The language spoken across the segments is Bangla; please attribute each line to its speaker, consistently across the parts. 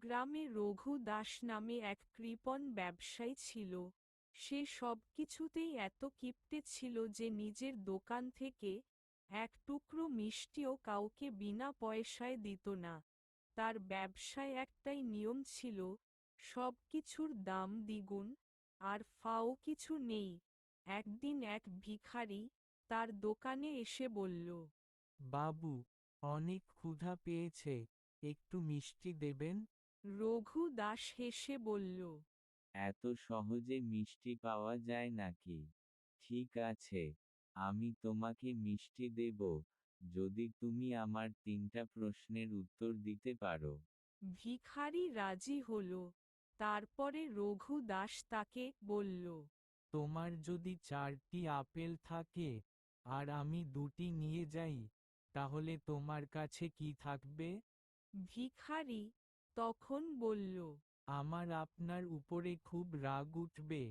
Speaker 1: গ্রামে রঘু দাস নামে এক কৃপণ ব্যবসায়ী ছিল। সে সবকিছুতেই এত কিপ্টে ছিল যে নিজের দোকান থেকে এক টুকরো মিষ্টিও কাউকে বিনা পয়সায় দিত না। তার ব্যবসায় একটাই নিয়ম ছিল, সবকিছুর দাম দ্বিগুণ, আর ফাও কিছু নেই। একদিন এক ভিখারি তার দোকানে এসে বলল,
Speaker 2: বাবু, অনেক ক্ষুধা পেয়েছে, একটু মিষ্টি দেবেন?
Speaker 1: রঘু দাস হেসে বলল,
Speaker 3: এত সহজে মিষ্টি পাওয়া যায় নাকি? ঠিক আছে, আমি তোমাকে মিষ্টি দেব, যদি তুমি আমার 3টা প্রশ্নের উত্তর দিতে পারো।
Speaker 1: ভিখারি রাজি হল। তারপরে রঘু দাস তাকে বলল,
Speaker 2: তোমার যদি 4টি আপেল থাকে আর আমি 2টি নিয়ে যাই, তাহলে তোমার কাছে কি থাকবে?
Speaker 1: ভিখারি তখন বলল,
Speaker 2: আমার আপনার উপরে খুব রাগ উঠবে,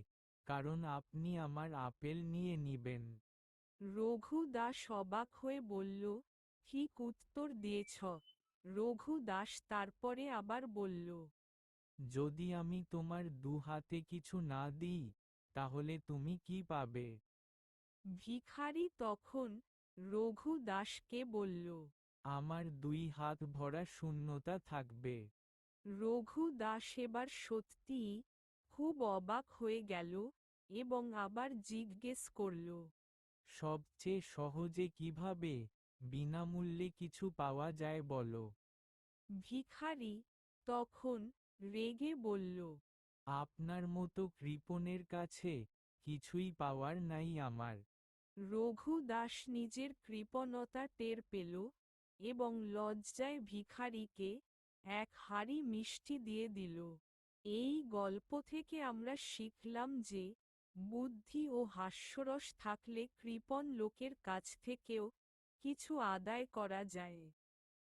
Speaker 2: কারণ আপনি আমার আপেল নিয়ে নিবেন।
Speaker 1: রঘু দাস অবাক হয়ে বলল, ঠিক উত্তর দিয়েছ। রঘু দাস তারপরে আবার বলল,
Speaker 2: যদি আমি তোমার 2 হাতে কিছু না দিই, তাহলে তুমি কি পাবে?
Speaker 1: ভিখারি তখন রঘু দাসকে বলল,
Speaker 2: আমার 2 হাত ভরা শূন্যতা থাকবে।
Speaker 1: রঘু দাস এবার সত্যিই খুব অবাক হয়ে গেল এবং আবার জিজ্ঞেস করল,
Speaker 2: সবচেয়ে সহজে কিভাবে বিনামূল্যে কিছু পাওয়া যায় বলো?
Speaker 1: ভিখারি তখন রেগে বলল,
Speaker 2: আপনার মতো কৃপণের কাছে কিছুই পাওয়ার নাই আমার।
Speaker 1: রঘু দাস নিজের কৃপণতা টের পেল এবং লজ্জায় ভিখারিকে এক হাঁড়ি মিষ্টি দিয়ে দিল। এই গল্প থেকে আমরা শিখলাম যে বুদ্ধি ও হাস্যরস থাকলে কৃপণ লোকের কাছ থেকেও কিছু আদায় করা যায়।